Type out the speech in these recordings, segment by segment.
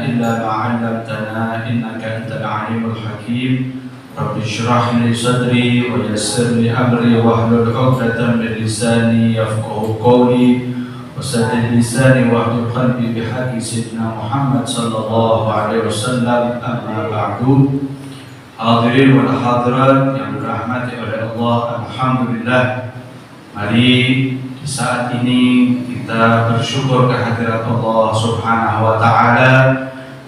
إلا ما علمتنا إنك أنت العليم الحكيم رب اشرح لي صدري ويسر لي أمري واحلل عقدة من لساني يفقهوا قولي وسدد لساني واهدي قلبي بحق سيدنا محمد صلى الله عليه وسلم. أما بعد. Hadirin wal hadirat yang dirahmati oleh Allah, alhamdulillah, mari di saat ini kita bersyukur kehadirat Allah Subhanahu wa taala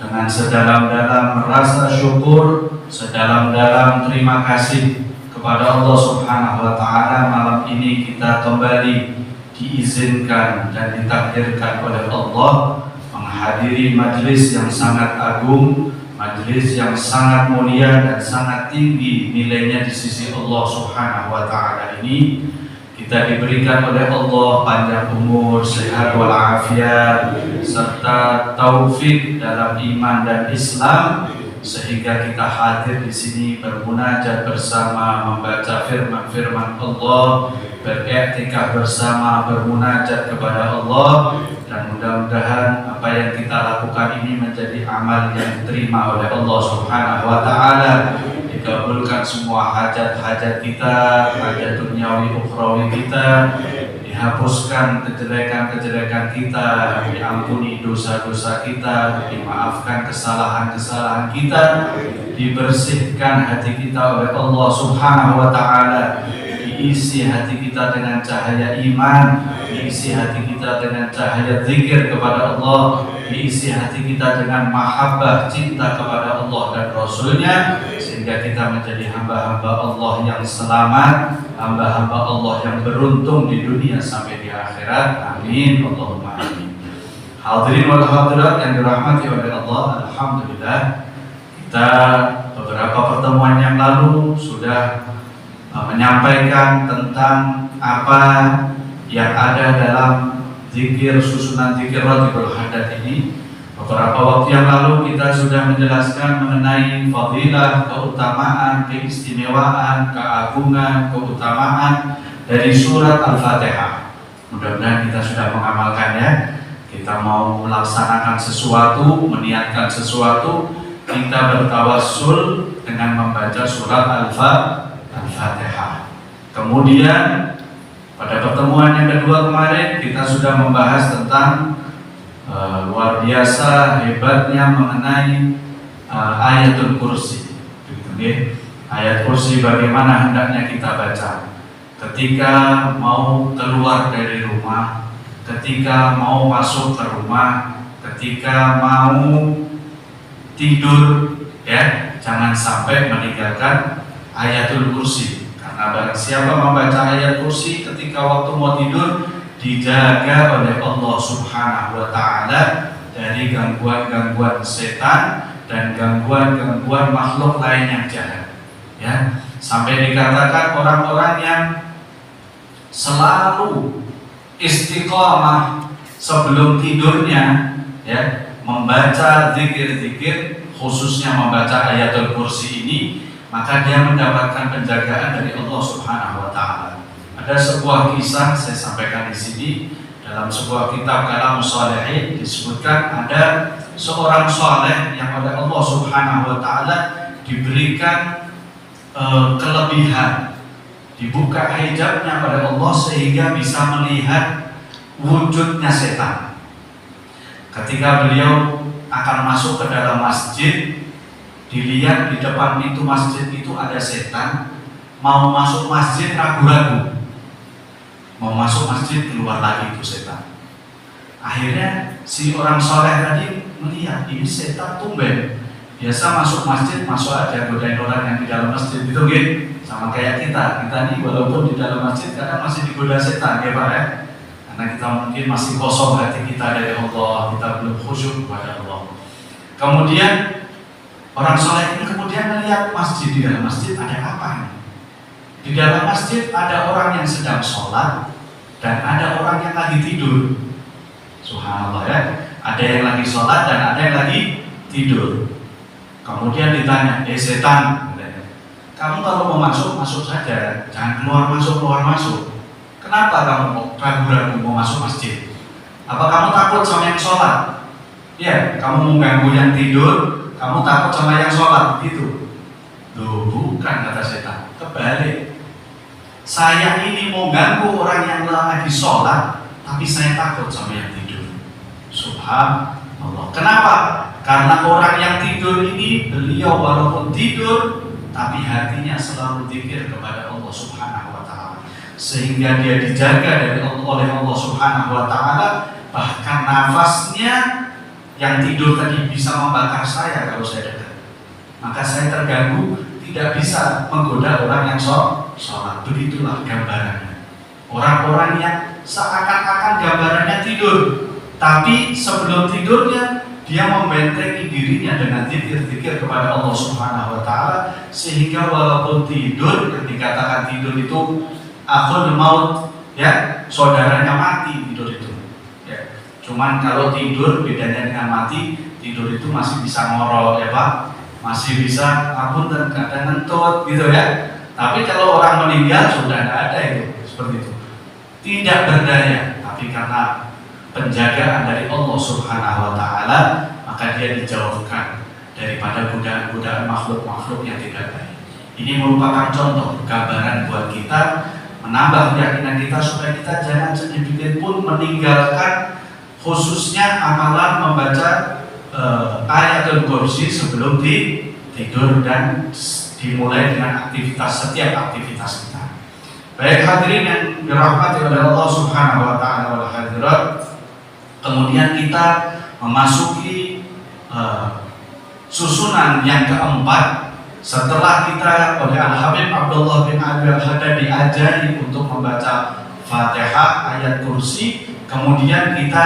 dengan sedalam-dalam rasa syukur, sedalam-dalam terima kasih kepada Allah Subhanahu wa taala. Malam ini kita kembali diizinkan dan ditakdirkan oleh Allah menghadiri majelis yang sangat agung, majelis yang sangat mulia dan sangat tinggi nilainya di sisi Allah Subhanahu wa taala ini. Kita diberikan oleh Allah panjang umur, sehat walafiat, serta taufik dalam iman dan Islam, sehingga kita hadir di sini bermunajat bersama, membaca firman-firman Allah, beriktikaf bersama, bermunajat kepada Allah, dan mudah-mudahan apa yang kita lakukan ini menjadi amal yang diterima oleh Allah Subhanahu wa taala. Dikabulkan semua hajat-hajat kita, hajat duniawi ukhrawi kita, dihapuskan kejelekan-kejelekan kita, diampuni dosa-dosa kita, dimaafkan kesalahan-kesalahan kita, dibersihkan hati kita oleh Allah Subhanahu wa taala, diisi hati kita dengan cahaya iman, diisi hati kita dengan cahaya zikir kepada Allah, diisi hati kita dengan mahabbah cinta kepada Allah dan Rasulnya, sehingga kita menjadi hamba-hamba Allah yang selamat, hamba-hamba Allah yang beruntung di dunia sampai di akhirat. Amin, Allahumma amin. Hadirin wal hadirat yang dirahmati oleh Allah, alhamdulillah, kita beberapa pertemuan yang lalu sudah menyampaikan tentang apa yang ada dalam zikir, susunan zikir Ratibul Hadat ini. Beberapa waktu yang lalu kita sudah menjelaskan mengenai fadilah, keutamaan, keistimewaan, keagungan, keutamaan dari surat Al-Fatihah. Mudah-mudahan kita sudah mengamalkan ya. Kita mau melaksanakan sesuatu, meniatkan sesuatu, kita bertawassul dengan membaca surat Al-Fatihah. Kemudian pada pertemuan yang kedua kemarin kita sudah membahas tentang luar biasa hebatnya mengenai ayatul kursi. Ayat kursi bagaimana hendaknya kita baca ketika mau keluar dari rumah, ketika mau masuk ke rumah, ketika mau tidur, ya, jangan sampai meninggalkan ayatul kursi. Karena barang siapa membaca ayat kursi ketika waktu mau tidur, dijaga oleh Allah Subhanahu wa taala dari gangguan-gangguan setan dan gangguan-gangguan makhluk lain yang jahat. Ya, sampai dikatakan orang-orang yang selalu istiqamah sebelum tidurnya, ya, membaca zikir-zikir, khususnya membaca ayatul kursi ini, maka dia mendapatkan penjagaan dari Allah Subhanahu wa taala. Ada sebuah kisah saya sampaikan di sini dalam sebuah kitab Kalamus Shalihin, disebutkan ada seorang saleh yang oleh Allah Subhanahu wa taala diberikan kelebihan, dibuka hijabnya oleh Allah sehingga bisa melihat wujudnya setan. Ketika beliau akan masuk ke dalam masjid, dilihat di depan pintu masjid itu ada setan, mau masuk masjid ragu-ragu, mau masuk masjid keluar lagi itu setan. Akhirnya si orang soleh tadi melihat ini setan tumben, biasa masuk masjid masuk aja godain orang yang di dalam masjid itu gitu. Sama kayak kita nih walaupun di dalam masjid kadang masih digoda setan ya Pak ya, karena kita mungkin masih kosong hati kita dari Allah, kita belum khusyuk kepada Allah. Kemudian orang soleh ini kemudian melihat masjid, di dalam masjid ada apa ini? Di dalam masjid ada orang yang sedang sholat dan ada orang yang lagi tidur. Subhanallah ya, ada yang lagi sholat dan ada yang lagi tidur. Kemudian ditanya, setan, kamu kalau mau masuk, masuk saja, jangan keluar masuk. Kenapa kamu ragu-ragu mau masuk masjid? Apa kamu takut sama yang sholat? Ya, kamu mengganggu yang tidur, kamu takut sama yang sholat, gitu. Loh, bukan, kata setan. Kebalik. Saya ini mau ganggu orang yang lagi sholat, tapi saya takut sama yang tidur. Subhanallah. Kenapa? Karena orang yang tidur ini, beliau walaupun tidur, tapi hatinya selalu zikir kepada Allah Subhanahu wa Ta'ala, sehingga dia dijaga oleh Allah Subhanahu wa Ta'ala. Bahkan nafasnya yang tidur tadi bisa membakar saya kalau saya dekat, maka saya terganggu, tidak bisa menggoda orang yang sholat. Begitulah gambarannya. Orang-orang yang seakan-akan gambarannya tidur, tapi sebelum tidurnya dia membentengi dirinya dengan zikir-zikir kepada Allah Subhanahu wa Ta'ala, sehingga walaupun tidur, yang dikatakan tidur itu akhul maut, ya, saudaranya mati tidur itu. Ya. Cuman kalau tidur bedanya dengan mati, tidur itu masih bisa ngorok, ya Pak, masih bisa ampun dan kadang ngentut gitu ya. Tapi kalau orang meninggal sudah tidak ada itu seperti itu, tidak berdaya. Tapi karena penjagaan dari Allah Subhanahu wa Ta'ala, maka dia dijauhkan daripada godaan-godaan makhluk-makhluk yang tidak baik. Ini merupakan contoh gambaran buat kita, menambah keyakinan kita supaya kita jangan sedikit pun meninggalkan khususnya amalan membaca ayatul kursi sebelum tidur dan dimulai dengan setiap aktivitas kita. Baik hadirin yang dirahmati oleh Allah Subhanahu wa Ta'ala wal hadirat, kemudian kita memasuki susunan yang keempat. Setelah kita oleh Al-Habib Abdullah bin Abi Al-Haddad diajari untuk membaca Fatihah, ayat kursi, kemudian kita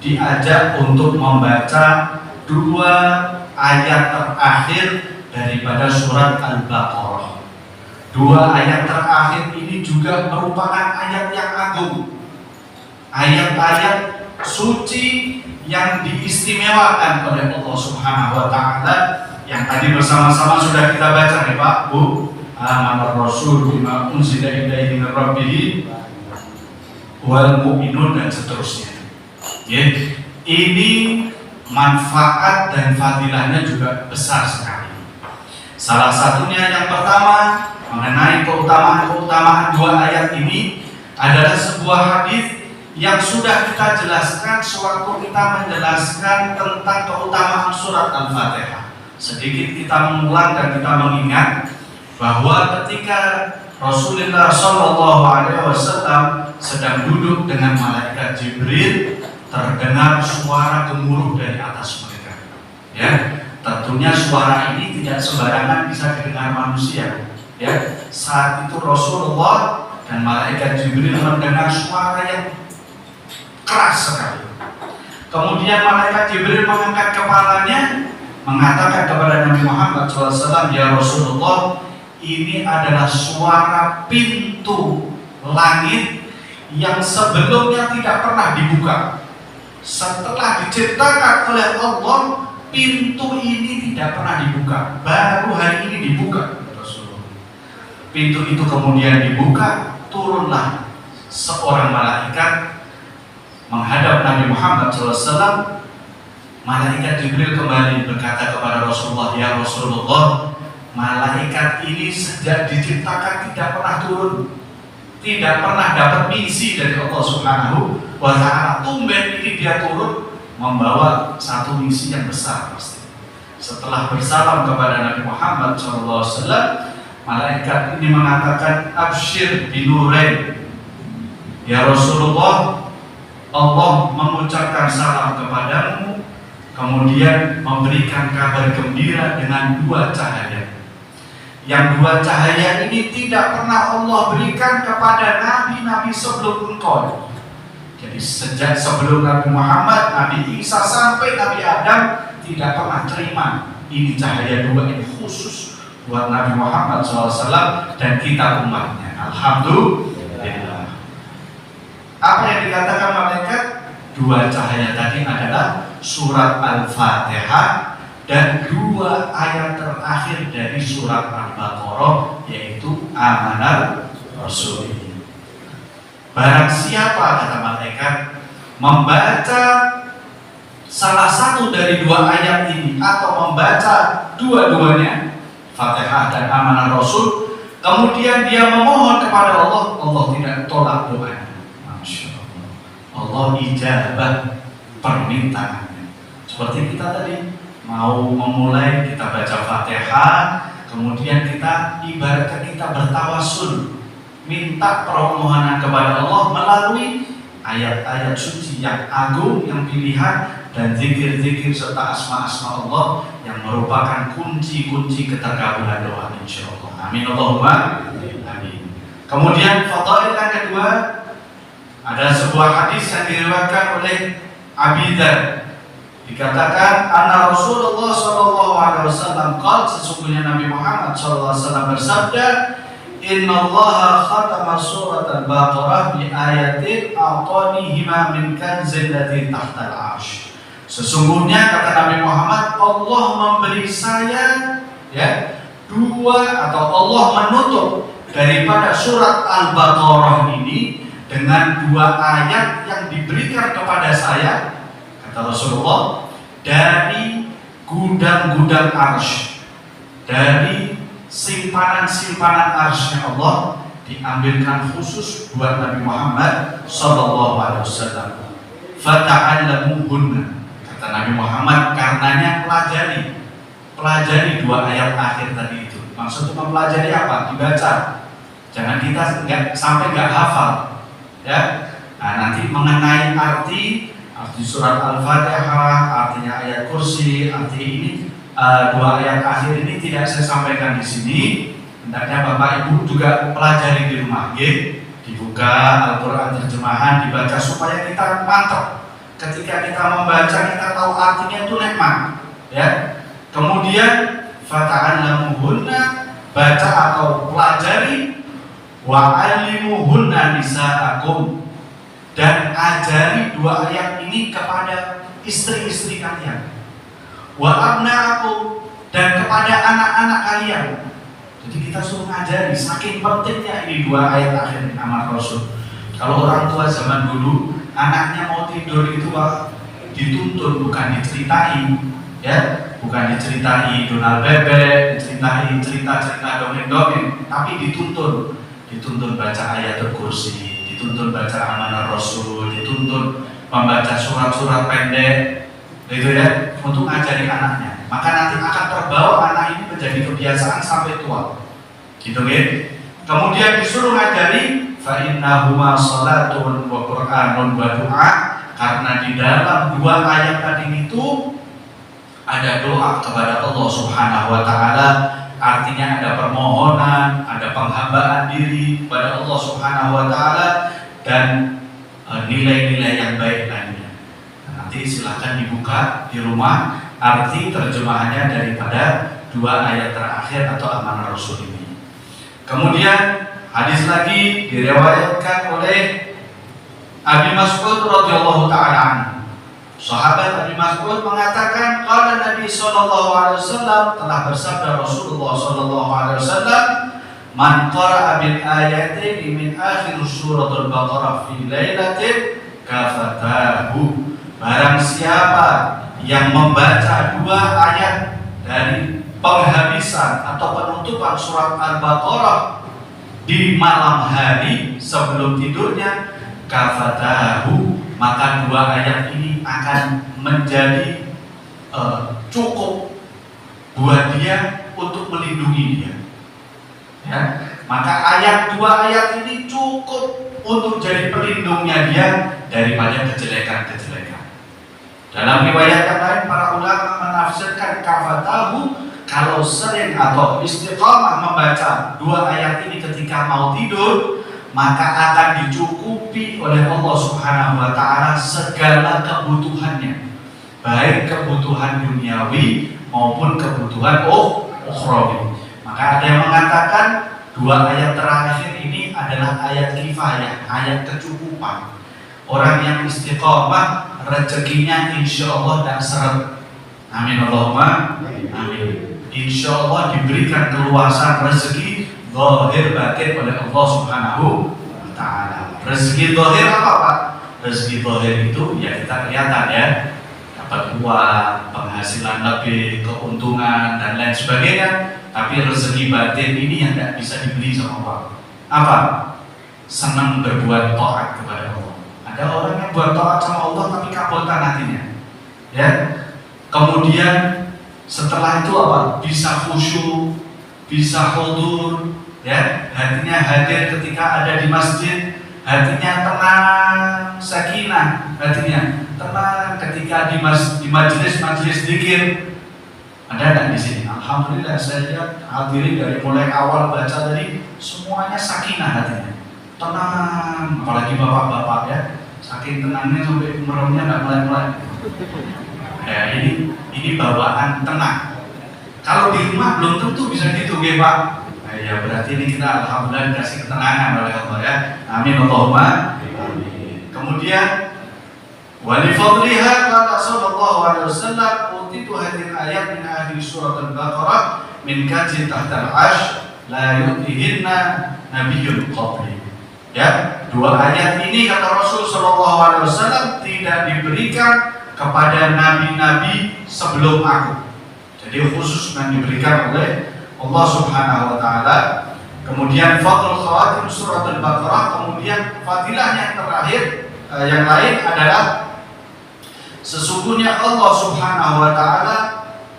diajak untuk membaca 2 ayat terakhir daripada surat Al-Baqarah. 2 ayat terakhir ini juga merupakan ayat yang agung, ayat-ayat suci yang diistimewakan oleh Allah Subhanahu wa Ta'ala, yang tadi bersama-sama sudah kita baca nih Pak, Bu. Amanar Rasul bima unzila ilaihi min rabbih wal mu'minun, dan seterusnya. Ya, ini manfaat dan fadilahnya juga besar sekali. Salah satunya yang pertama mengenai keutamaan 2 ayat ini adalah sebuah hadis yang sudah kita jelaskan sewaktu kita menjelaskan tentang keutamaan surat Al-Fatihah. Sedikit kita mengulang dan kita mengingat bahwa ketika Rasulullah SAW sedang duduk dengan malaikat Jibril, terdengar suara gemuruh dari atas mereka. Ya, tentunya suara ini tidak sembarangan bisa didengar manusia. Ya, saat itu Rasulullah dan malaikat Jibril mendengar suara yang keras sekali. Kemudian malaikat Jibril mengangkat kepalanya, mengatakan kepada Nabi Muhammad SAW, "Ya Rasulullah, ini adalah suara pintu langit yang sebelumnya tidak pernah dibuka. Setelah diciptakan oleh Allah, pintu ini tidak pernah dibuka. Baru hari ini dibuka." Rasulullah. Pintu itu kemudian dibuka, turunlah seorang malaikat menghadap Nabi Muhammad SAW. Malaikat Jibril kembali berkata kepada Rasulullah, "Ya Rasulullah, malaikat ini sejak diciptakan tidak pernah turun, tidak pernah dapat misi dari Allah Subhanahu wa Ta'ala. Tumben ini dia turun membawa satu misi yang besar pasti." Setelah bersalam kepada Nabi Muhammad SAW, malaikat ini mengatakan, "Absyir binurain." Ya Rasulullah, Allah mengucapkan salam kepadamu, kemudian memberikan kabar gembira dengan 2 cahaya. Yang 2 cahaya ini tidak pernah Allah berikan kepada nabi-nabi sebelum engkau. Jadi sejak sebelum Nabi Muhammad, Nabi Isa sampai Nabi Adam tidak pernah terima. Ini cahaya 2 ini khusus buat Nabi Muhammad SAW dan kita umatnya. Alhamdulillah. Apa yang dikatakan malaikat? 2 cahaya tadi adalah surat Al-Fatihah dan 2 ayat terakhir dari surat Al-Baqarah, yaitu Amanar Rasul. Barang siapa, kata malaikat, membaca salah satu dari dua ayat ini atau membaca dua-duanya, Fatihah dan amanah Rasul, kemudian dia memohon kepada Allah, Allah tidak tolak doanya. Masya Allah, Allah ijabah permintaannya. Seperti kita tadi mau memulai, kita baca Fatihah, kemudian kita ibaratkan kita bertawasul, minta permohonan kepada Allah melalui ayat-ayat suci yang agung, yang pilihan, dan zikir-zikir serta asma-asma Allah yang merupakan kunci-kunci keterkabulan doa, insya Allah. Amin Allahumma amin. Kemudian fadail yang kedua, ada sebuah hadis yang diriwayatkan oleh Abi Dzar. Dikatakan anna Rasulullah sallallahu alaihi wasallam qala, sesungguhnya Nabi Muhammad sallallahu alaihi wasallam bersabda, innallaha khatama surat al-Baqarah bi ayatin a'tanihima min kanzil ladzi tahtal 'arsy. Sesungguhnya kata Nabi Muhammad, Allah memberi saya dua, atau Allah menutup daripada surat Al-Baqarah ini dengan dua ayat yang diberikan kepada saya, kata Rasulullah, dari gudang-gudang arsy, dari simpanan-simpanan arsy-Nya Allah, diambilkan khusus buat Nabi Muhammad sallallahu alaihi wasallam. Fata'allamuhunna, kata Nabi Muhammad, karenanya pelajari dua ayat akhir tadi itu. Maksudnya mempelajari apa? Dibaca. Jangan kita sampai nggak hafal, ya. Nah, nanti mengenai arti surat Al-Fatihah, artinya ayat kursi, arti ini dua ayat akhir ini tidak saya sampaikan di sini. Hendaknya Bapak Ibu juga pelajari di rumah, dibuka Al-Quran terjemahan, dibaca supaya kita mantap. Ketika kita membaca, kita tahu artinya itu nikmat, ya. Kemudian fata'allamuhunna, baca atau pelajari, wa 'allimuhunna nisa'akum, dan ajari dua ayat ini kepada istri-istri kalian, wa abna'akum, dan kepada anak-anak kalian. Jadi kita suruh ngajari, saking pentingnya ini dua ayat akhir amanah Rasul. Kalau orang tua zaman dulu, anaknya mau tidur itu dituntun, bukan diceritain, ya, bukan diceritain Donald Bebek, diceritain cerita-cerita dongeng-dongeng, tapi dituntun baca ayat kursi, dituntun baca amanah Rasul, dituntun membaca surat-surat pendek, gitu ya, untuk ngajari anaknya. Maka nanti akan terbawa anak ini menjadi kebiasaan sampai tua, gitu ya. Kemudian disuruh ngajari fa innahuma salatun wa qur'anun wa du'a, karena di dalam dua ayat tadi itu ada doa kepada Allah Subhanahu wa taala, artinya ada permohonan, ada penghambaan diri kepada Allah Subhanahu wa taala, dan nilai-nilai yang baik lainnya. Nanti silahkan dibuka di rumah arti terjemahannya daripada dua ayat terakhir atau amanah Rasul ini. Kemudian hadis lagi diriwayatkan oleh Abi Mas'ud radhiyallahu taala anhu. Sahabat Abi Mas'ud mengatakan, qala Nabi sallallahu alaihi wasallam, telah bersabda Rasulullah sallallahu alaihi wasallam, man qara'a bil ayatin min akhir surat al-Baqarah fi lailatin kafatahu, barang siapa yang membaca dua ayat dari penghabisan atau penutupan surat Al-Baqarah di malam hari sebelum tidurnya, kafatahu, maka dua ayat ini akan menjadi cukup buat dia untuk melindungi dia, ya. Maka dua ayat ini cukup untuk jadi pelindungnya dia daripada kejelekan-kejelekan. Dalam riwayat yang lain, para ulama menafsirkan kafatahu, kalau sering atau istiqamah membaca dua ayat ini ketika mau tidur, maka akan dicukupi oleh Allah Subhanahu wa taala segala kebutuhannya, baik kebutuhan duniawi maupun kebutuhan ukhrawi. Maka ada yang mengatakan dua ayat terakhir ini adalah ayat kifayah, ayat kecukupan. Orang yang istiqamah, rezekinya insya Allah tak seret. Amin Allahumma amin. Insya Allah diberikan keluasan rezeki zahir batin oleh Allah Subhanahu wa taala. Rezeki zahir apa Pak? Rezeki zahir itu ya kita kelihatan, ya. dapat uang, penghasilan lebih, keuntungan dan lain sebagainya. Tapi rezeki batin ini yang tidak bisa dibeli sama uang. Apa? Senang berbuat taat kepada Allah. Ada orang yang buat taat sama Allah tapi kabutan hatinya. Ya. Kemudian setelah itu apa? Bisa khusyuk, bisa hudur, ya, hatinya hadir ketika ada di masjid, hatinya tenang, sakinah, hatinya tenang ketika di majelis zikir. Ada nggak di sini? Alhamdulillah saya lihat hadirin dari mulai awal baca tadi semuanya sakinah hatinya, tenang. Apalagi bapak-bapak ya, saking tenangnya sampai meremnya nggak mulai-mulai. Ya ini bawaan tenang. Kalau di rumah belum tentu bisa gitu, ya Pak. Nah, ya berarti ini kita alhamdulillah dikasih ketenangan oleh Allah ya. Amin Allahumma. Amin. Kemudian wali fadliha qala sallallahu alaihi wasallam utitu hadhihi ayat min ahli surat al-Baqarah min kaji tahta al-'arsy la yutihinna nabiyyun qabli. Ya, dua ayat ini kata Rasul sallallahu alaihi wasallam tidak diberikan kepada nabi-nabi sebelum aku. Jadi khusus yang diberikan oleh Allah Subhanahu wa taala. Kemudian fadlul khawatim surat al-Baqarah, kemudian fadilah yang terakhir yang lain adalah sesungguhnya Allah Subhanahu wa taala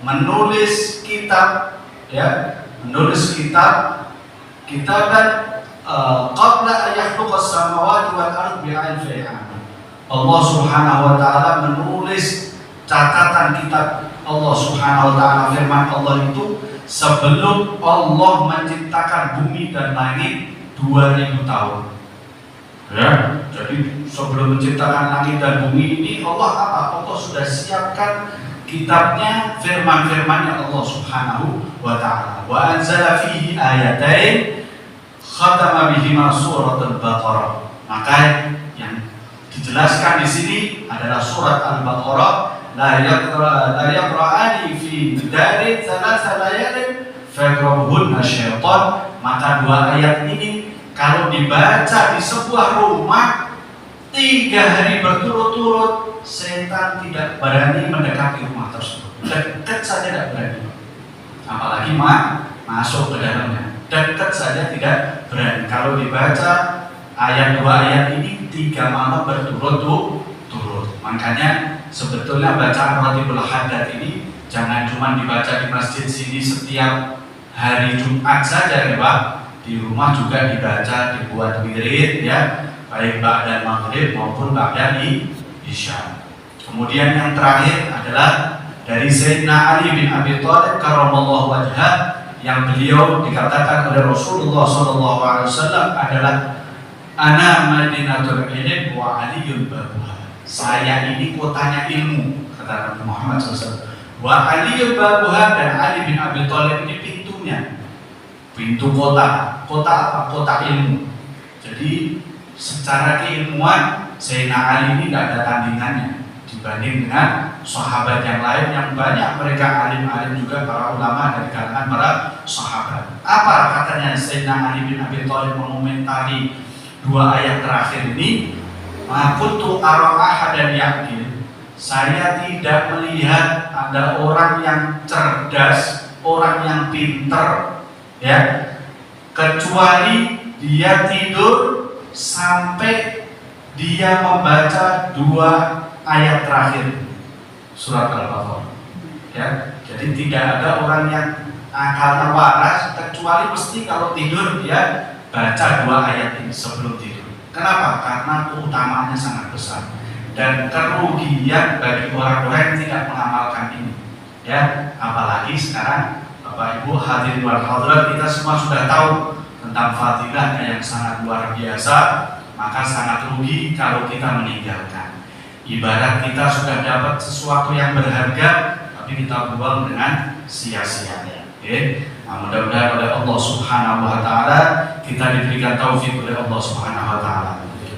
menulis kitab, ya, menulis kitaban qabla an yakhluqas samawati wal ardi bi'alfi 'am. Allah Subhanahu wa taala menulis catatan kitab Allah Subhanahu wa taala, firman Allah itu sebelum Allah menciptakan bumi dan langit 2000 tahun. Ya, jadi sebelum menciptakan langit dan bumi ini Allah apa? Allah sudah siapkan kitabnya, firman-firmannya Allah Subhanahu wa taala. Wa anzala fihi ayatain khatama bihima surat al-Baqarah. Maka yang dijelaskan di sini adalah surat al-Baqarah. La yaqra'ani fi dari thalatha layalin faqrabhunna syaitan. Maka dua ayat ini kalau dibaca di sebuah rumah 3 hari berturut-turut, setan tidak berani mendekati rumah tersebut. Dekat saja tidak berani, apalagi masuk ke dalamnya. Dekat saja tidak berani. Kalau dibaca ayat 2 ayat ini 3 malam berturut-turut. Makanya sebetulnya bacaan Ratibul Haddad ini jangan cuma dibaca di masjid sini setiap hari Jumat saja ya Pak. Di rumah juga dibaca, dibuat wirid ya, baik ba'da maghrib maupun ba'da isya. Kemudian yang terakhir adalah dari Sayyidina Ali bin Abi Thalib karramallahu wajhah, yang beliau dikatakan oleh Rasulullah SAW adalah ana madinatul ilm wa aliyul babuha. Saya ini kotanya ilmu, kata Nabi Muhammad SAW. Wa aliyul babuha, dan Ali bin Abi Thalib ini pintunya, pintu kota. Kota apa? Kota ilmu. Jadi secara keilmuan Sayyidina Ali ini tidak ada tandingannya dibanding dengan sahabat yang lain yang banyak mereka alim-alim juga, para ulama dari kalangan para sahabat. Apa katanya Sayyidina Ali bin Abi Thalib mengomentari 2 ayat terakhir ini? Makuntu ara ahadan yakin, saya tidak melihat ada orang yang cerdas, orang yang pintar, ya, kecuali dia tidur sampai dia membaca 2 ayat terakhir surat Al-Baqarah. Ya, jadi tidak ada orang yang akalnya waras kecuali mesti kalau tidur dia baca 2 ayat ini sebelum tidur. Kenapa? Karena keutamaannya sangat besar dan kerugian bagi orang-orang yang tidak mengamalkan ini. Ya, apalagi sekarang Bapak Ibu hadirin wal hadirat, kita semua sudah tahu tentang fadilahnya yang sangat luar biasa. Maka sangat rugi kalau kita meninggalkan. Ibarat kita sudah dapat sesuatu yang berharga, tapi kita buang dengan sia-sia. Nah, mudah-mudahan oleh Allah Subhanahu wa taala kita diberikan taufik oleh Allah Subhanahu wa taala.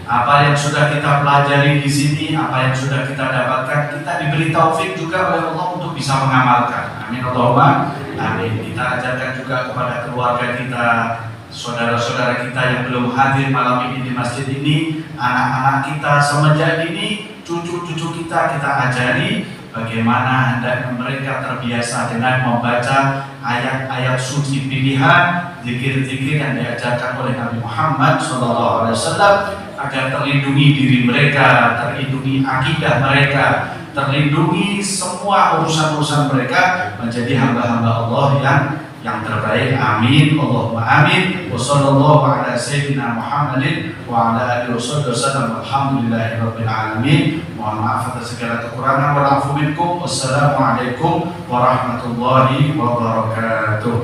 Apa yang sudah kita pelajari di sini, apa yang sudah kita dapatkan, kita diberi taufik juga oleh Allah untuk bisa mengamalkan. Amin Allahumma amin. Kita ajarkan juga kepada keluarga kita, saudara-saudara kita yang belum hadir malam ini di masjid ini, anak-anak kita semenjak ini, cucu-cucu kita ajari bagaimana hendaknya mereka terbiasa dengan membaca ayat-ayat suci pilihan, zikir-zikir yang diajarkan oleh Nabi Muhammad SAW, agar terlindungi diri mereka, terlindungi akidah mereka, terlindungi semua urusan-urusan mereka, menjadi hamba-hamba Allah yang terbaik. Amin, Allahumma amin. Wassallallahu ala sayyidina Muhammadin wa ala alihi wasallam. Alhamdulillahirabbil alamin. Mohon maaf atas segala kekurangan. Wassalamualaikum warahmatullahi wabarakatuh.